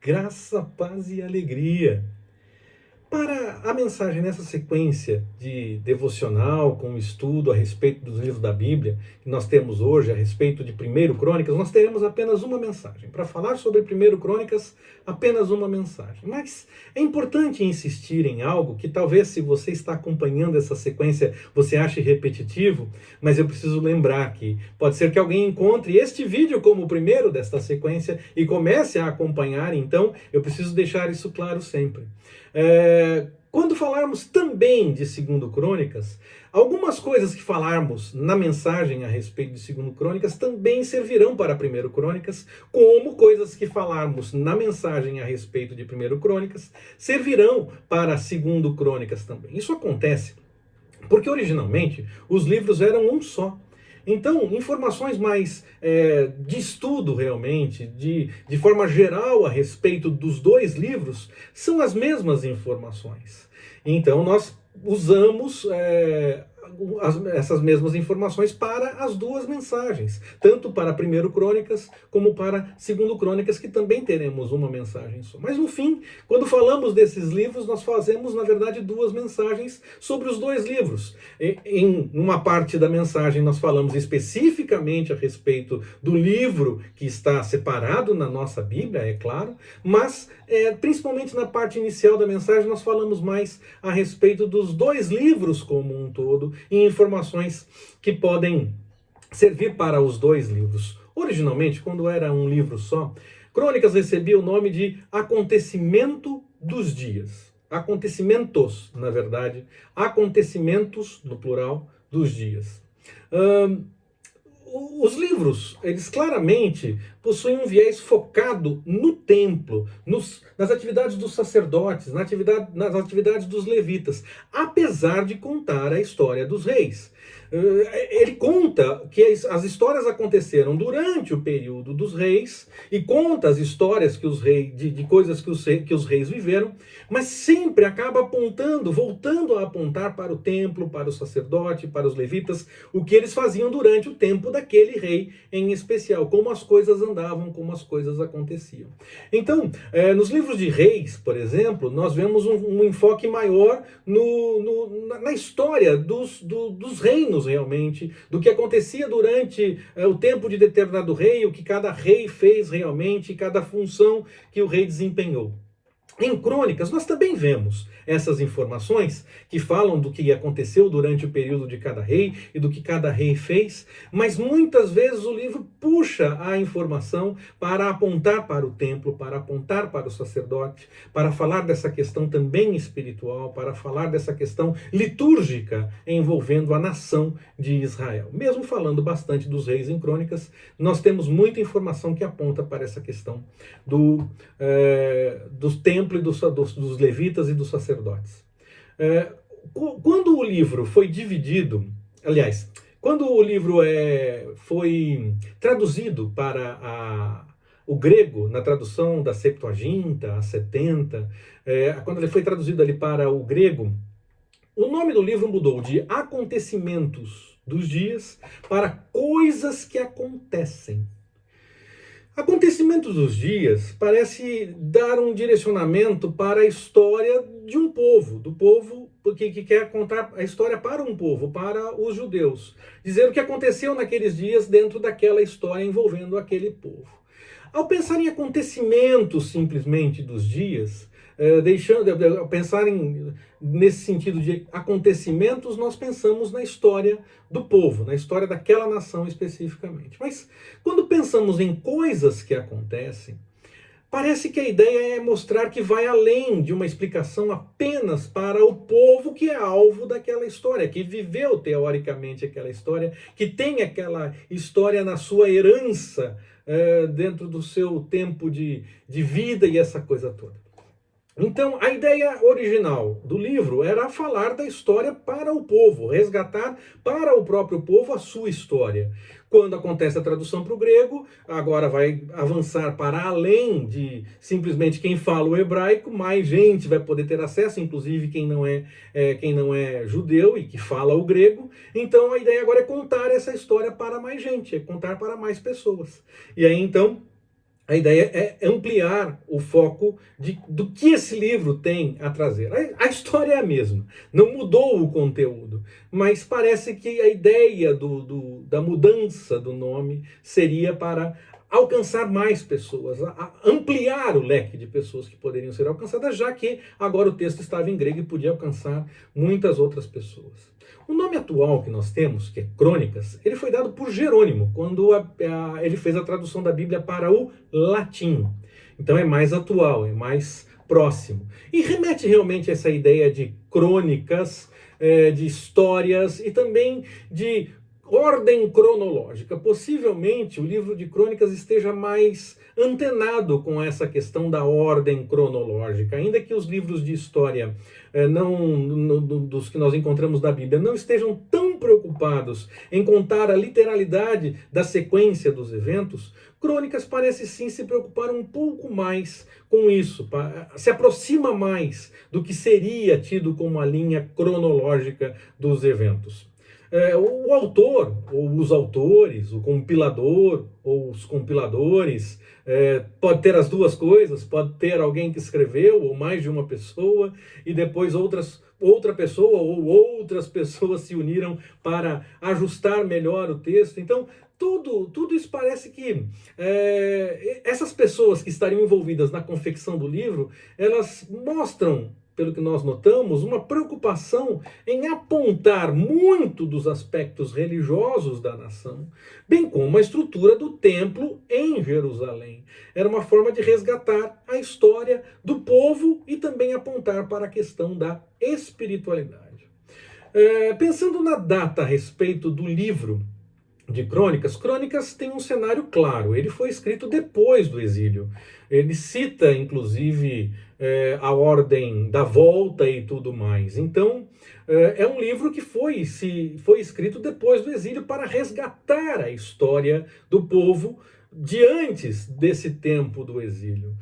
Graça, paz e alegria. Para a mensagem nessa sequência de devocional com o estudo a respeito dos livros da Bíblia que nós temos hoje a respeito de 1 Crônicas, nós teremos apenas uma mensagem. Para falar sobre 1 Crônicas, apenas uma mensagem. Mas é importante insistir em algo que talvez, se você está acompanhando essa sequência, você ache repetitivo, mas eu preciso lembrar que pode ser que alguém encontre este vídeo como o primeiro desta sequência e comece a acompanhar, então eu preciso deixar isso claro sempre. Quando falarmos também de 2 Crônicas, algumas coisas que falarmos na mensagem a respeito de 2 Crônicas também servirão para 1 Crônicas, como coisas que falarmos na mensagem a respeito de 1 Crônicas servirão para 2 Crônicas também. Isso acontece porque originalmente os livros eram um só. Então, informações mais de estudo realmente, de forma geral a respeito dos dois livros, são as mesmas informações. Então, nós usamos essas mesmas informações para as duas mensagens, tanto para 1 Crônicas como para 2 Crônicas, que também teremos uma mensagem só. Mas no fim, quando falamos desses livros, nós fazemos, na verdade, duas mensagens sobre os dois livros. Em uma parte da mensagem nós falamos especificamente a respeito do livro que está separado na nossa Bíblia, é claro, mas principalmente na parte inicial da mensagem nós falamos mais a respeito dos dois livros como um todo e informações que podem servir para os dois livros. Originalmente, quando era um livro só, Crônicas recebia o nome de Acontecimento dos Dias. Acontecimentos, na verdade. Acontecimentos, no plural, dos dias. Os livros, eles claramente possuem um viés focado no templo, nas atividades dos sacerdotes, nas atividades dos levitas, apesar de contar a história dos reis. Ele conta que as histórias aconteceram durante o período dos reis e conta as histórias que os reis, de coisas que os reis viveram, mas sempre acaba apontando, voltando a apontar para o templo, para o sacerdote, para os levitas, o que eles faziam durante o tempo daquele rei em especial, como as coisas andavam, como as coisas aconteciam. Então, nos livros de reis, por exemplo, nós vemos um enfoque maior na história dos reinos realmente, do que acontecia durante o tempo de determinado rei, o que cada rei fez realmente, cada função que o rei desempenhou. Em Crônicas, nós também vemos essas informações que falam do que aconteceu durante o período de cada rei e do que cada rei fez, mas muitas vezes o livro puxa a informação para apontar para o templo, para apontar para o sacerdote, para falar dessa questão também espiritual, para falar dessa questão litúrgica envolvendo a nação de Israel. Mesmo falando bastante dos reis em Crônicas, nós temos muita informação que aponta para essa questão do templo e dos levitas e dos sacerdotes. Quando o livro foi dividido, aliás, quando o livro foi traduzido para o grego, na tradução da Septuaginta, a 70, quando ele foi traduzido ali para o grego, o nome do livro mudou de Acontecimentos dos Dias para Coisas que Acontecem. Acontecimentos dos dias parece dar um direcionamento para a história de um povo, do povo que quer contar a história para um povo, para os judeus. Dizer o que aconteceu naqueles dias dentro daquela história envolvendo aquele povo. Ao pensar em acontecimentos simplesmente dos dias, pensar nesse sentido de acontecimentos, nós pensamos na história do povo, na história daquela nação especificamente. Mas quando pensamos em coisas que acontecem, parece que a ideia é mostrar que vai além de uma explicação apenas para o povo que é alvo daquela história, que viveu teoricamente aquela história, que tem aquela história na sua herança, dentro do seu tempo de vida e essa coisa toda. Então, a ideia original do livro era falar da história para o povo, resgatar para o próprio povo a sua história. Quando acontece a tradução para o grego, agora vai avançar para além de simplesmente quem fala o hebraico, mais gente vai poder ter acesso, inclusive quem não é judeu e que fala o grego. Então, a ideia agora é contar essa história para mais gente, é contar para mais pessoas. E aí, então, A ideia é ampliar o foco do que esse livro tem a trazer. A história é a mesma, não mudou o conteúdo, mas parece que a ideia da mudança do nome seria para alcançar mais pessoas, ampliar o leque de pessoas que poderiam ser alcançadas, já que agora o texto estava em grego e podia alcançar muitas outras pessoas. O nome atual que nós temos, que é Crônicas, ele foi dado por Jerônimo, quando ele fez a tradução da Bíblia para o latim. Então é mais atual, é mais próximo. E remete realmente a essa ideia de crônicas, de histórias e também de ordem cronológica. Possivelmente o livro de Crônicas esteja mais antenado com essa questão da ordem cronológica, ainda que os livros de história dos que nós encontramos na Bíblia não estejam tão preocupados em contar a literalidade da sequência dos eventos. Crônicas parece sim se preocupar um pouco mais com isso, se aproxima mais do que seria tido como a linha cronológica dos eventos. O autor, ou os autores, o compilador, ou os compiladores, pode ter as duas coisas, pode ter alguém que escreveu, ou mais de uma pessoa, e depois outra pessoa ou outras pessoas se uniram para ajustar melhor o texto. Então, tudo isso parece que essas pessoas que estariam envolvidas na confecção do livro, elas mostram, pelo que nós notamos, uma preocupação em apontar muito dos aspectos religiosos da nação, bem como a estrutura do templo em Jerusalém. Era uma forma de resgatar a história do povo e também apontar para a questão da espiritualidade. Pensando na data a respeito do livro de Crônicas, Crônicas tem um cenário claro. Ele foi escrito depois do exílio. Ele cita, inclusive, a ordem da volta e tudo mais. Então, é um livro que foi escrito depois do exílio para resgatar a história do povo de antes desse tempo do exílio.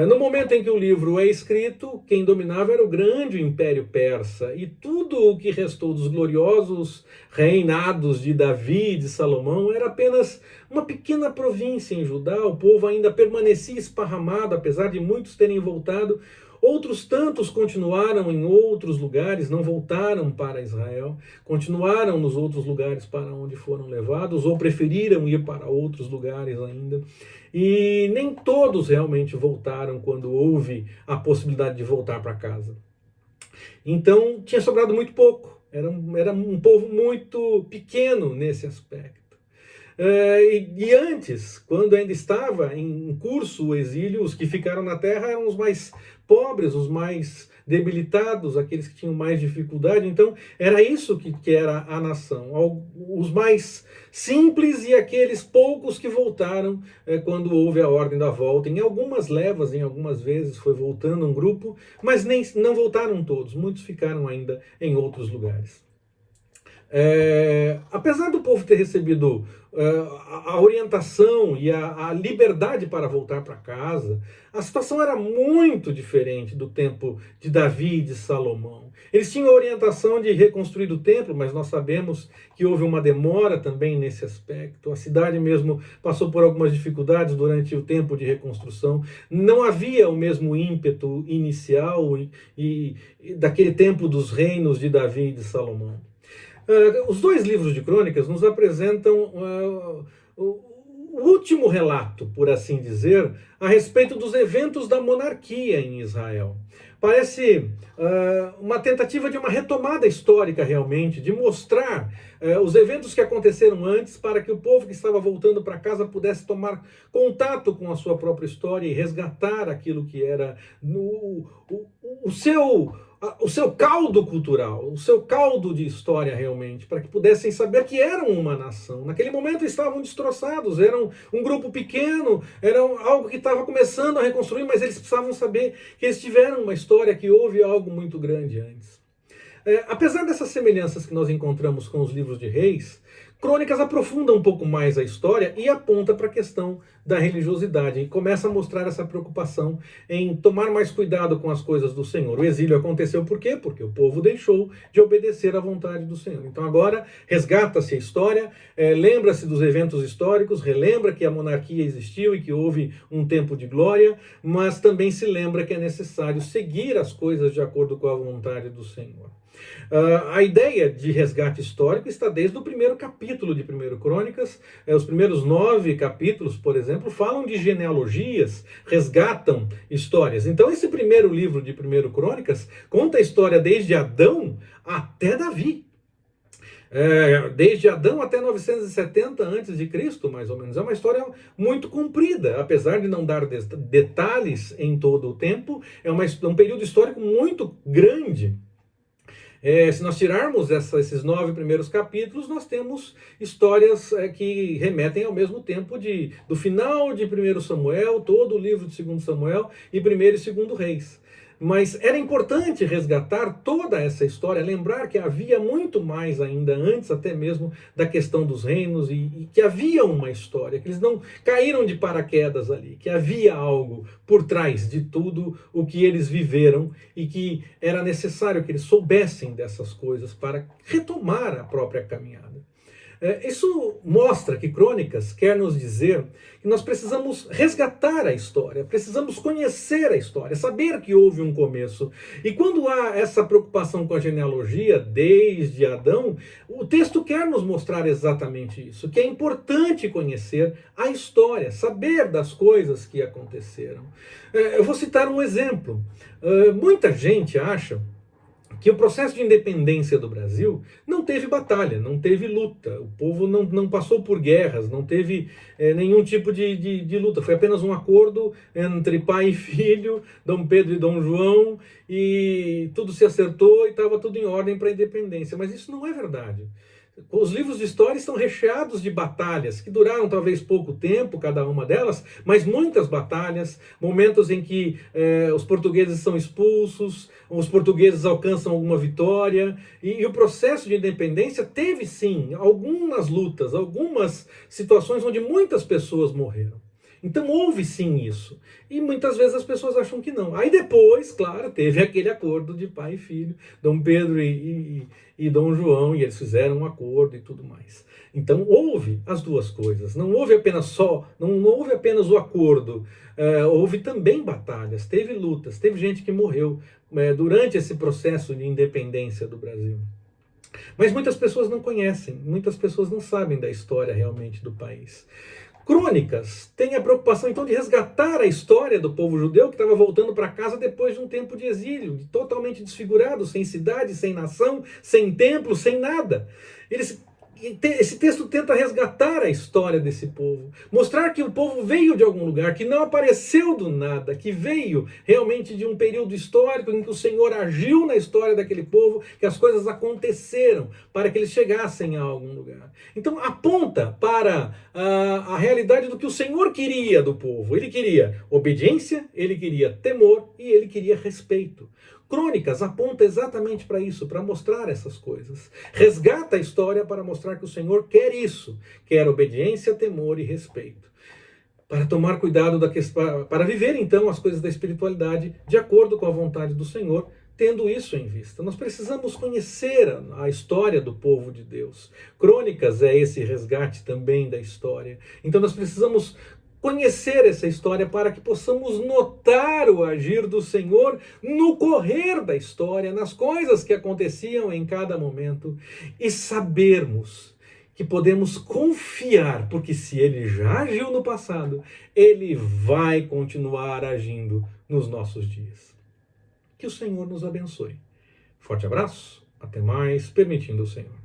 No momento em que o livro é escrito, quem dominava era o grande Império Persa, e tudo o que restou dos gloriosos reinados de Davi e de Salomão era apenas uma pequena província em Judá. O povo ainda permanecia esparramado, apesar de muitos terem voltado. Outros tantos continuaram em outros lugares, não voltaram para Israel, continuaram nos outros lugares para onde foram levados, ou preferiram ir para outros lugares ainda. E nem todos realmente voltaram quando houve a possibilidade de voltar para casa. Então tinha sobrado muito pouco, era um povo muito pequeno nesse aspecto. E antes, quando ainda estava em curso o exílio, os que ficaram na terra eram os mais pobres, os mais debilitados, aqueles que tinham mais dificuldade. Então era isso que era a nação, os mais simples e aqueles poucos que voltaram quando houve a ordem da volta. Em algumas levas, em algumas vezes foi voltando um grupo, mas não voltaram todos, muitos ficaram ainda em outros lugares. Apesar do povo ter recebido a orientação e a liberdade para voltar para casa, a situação era muito diferente do tempo de Davi e de Salomão. Eles tinham a orientação de reconstruir o templo, mas nós sabemos que houve uma demora também nesse aspecto. A cidade mesmo passou por algumas dificuldades durante o tempo de reconstrução. Não havia o mesmo ímpeto inicial e daquele tempo dos reinos de Davi e de Salomão. Os dois livros de Crônicas nos apresentam o último relato, por assim dizer, a respeito dos eventos da monarquia em Israel. Parece uma tentativa de uma retomada histórica realmente, de mostrar os eventos que aconteceram antes para que o povo que estava voltando para casa pudesse tomar contato com a sua própria história e resgatar aquilo que era o seu caldo cultural, o seu caldo de história realmente, para que pudessem saber que eram uma nação. Naquele momento estavam destroçados, eram um grupo pequeno, era algo que estava começando a reconstruir, mas eles precisavam saber que eles tiveram uma história, que houve algo muito grande antes. Apesar dessas semelhanças que nós encontramos com os livros de Reis, Crônicas aprofunda um pouco mais a história e aponta para a questão da religiosidade e começa a mostrar essa preocupação em tomar mais cuidado com as coisas do Senhor. O exílio aconteceu por quê? Porque o povo deixou de obedecer à vontade do Senhor. Então agora resgata-se a história, lembra-se dos eventos históricos, relembra que a monarquia existiu e que houve um tempo de glória, mas também se lembra que é necessário seguir as coisas de acordo com a vontade do Senhor. A ideia de resgate histórico está desde o primeiro capítulo de 1 Crônicas. Os primeiros 9 capítulos, por exemplo, falam de genealogias, resgatam histórias. Então esse primeiro livro de 1 Crônicas conta a história desde Adão até Davi. Desde Adão até 970 a.C., mais ou menos. É uma história muito comprida, apesar de não dar detalhes em todo o tempo. É um período histórico muito grande. Se nós tirarmos esses 9 primeiros capítulos, nós temos histórias que remetem ao mesmo tempo do final de 1 Samuel, todo o livro de 2 Samuel e 1 e 2 Reis. Mas era importante resgatar toda essa história, lembrar que havia muito mais ainda antes, até mesmo da questão dos reinos, e que havia uma história, que eles não caíram de paraquedas ali, que havia algo por trás de tudo o que eles viveram e que era necessário que eles soubessem dessas coisas para retomar a própria caminhada. Isso mostra que Crônicas quer nos dizer que nós precisamos resgatar a história, precisamos conhecer a história, saber que houve um começo. E quando há essa preocupação com a genealogia, desde Adão, o texto quer nos mostrar exatamente isso, que é importante conhecer a história, saber das coisas que aconteceram. Eu vou citar um exemplo. Muita gente acha que o processo de independência do Brasil não teve batalha, não teve luta. O povo não passou por guerras, não teve nenhum tipo de luta. Foi apenas um acordo entre pai e filho, Dom Pedro e Dom João, e tudo se acertou e estava tudo em ordem para a independência. Mas isso não é verdade. Os livros de história estão recheados de batalhas, que duraram talvez pouco tempo, cada uma delas, mas muitas batalhas, momentos em que os portugueses são expulsos, os portugueses alcançam alguma vitória, e o processo de independência teve sim algumas lutas, algumas situações onde muitas pessoas morreram. Então houve sim isso. E muitas vezes as pessoas acham que não. Aí depois, claro, teve aquele acordo de pai e filho, Dom Pedro e Dom João, e eles fizeram um acordo e tudo mais. Então houve as duas coisas. Não houve apenas não houve apenas o acordo. Houve também batalhas, teve lutas, teve gente que morreu durante esse processo de independência do Brasil. Mas muitas pessoas não conhecem, muitas pessoas não sabem da história realmente do país. Crônicas tem a preocupação então de resgatar a história do povo judeu que estava voltando para casa depois de um tempo de exílio, totalmente desfigurado, sem cidade, sem nação, sem templo, sem nada. Esse texto tenta resgatar a história desse povo, mostrar que o povo veio de algum lugar, que não apareceu do nada, que veio realmente de um período histórico em que o Senhor agiu na história daquele povo, que as coisas aconteceram para que eles chegassem a algum lugar. Então aponta para a realidade do que o Senhor queria do povo. Ele queria obediência, ele queria temor e ele queria respeito. Crônicas aponta exatamente para isso, para mostrar essas coisas. Resgata a história para mostrar que o Senhor quer isso, quer obediência, temor e respeito. Para tomar cuidado para viver então as coisas da espiritualidade de acordo com a vontade do Senhor, tendo isso em vista. Nós precisamos conhecer a história do povo de Deus. Crônicas é esse resgate também da história. Então nós precisamos conhecer essa história para que possamos notar o agir do Senhor no correr da história, nas coisas que aconteciam em cada momento e sabermos que podemos confiar, porque se Ele já agiu no passado, Ele vai continuar agindo nos nossos dias. Que o Senhor nos abençoe. Forte abraço, até mais, permitindo o Senhor.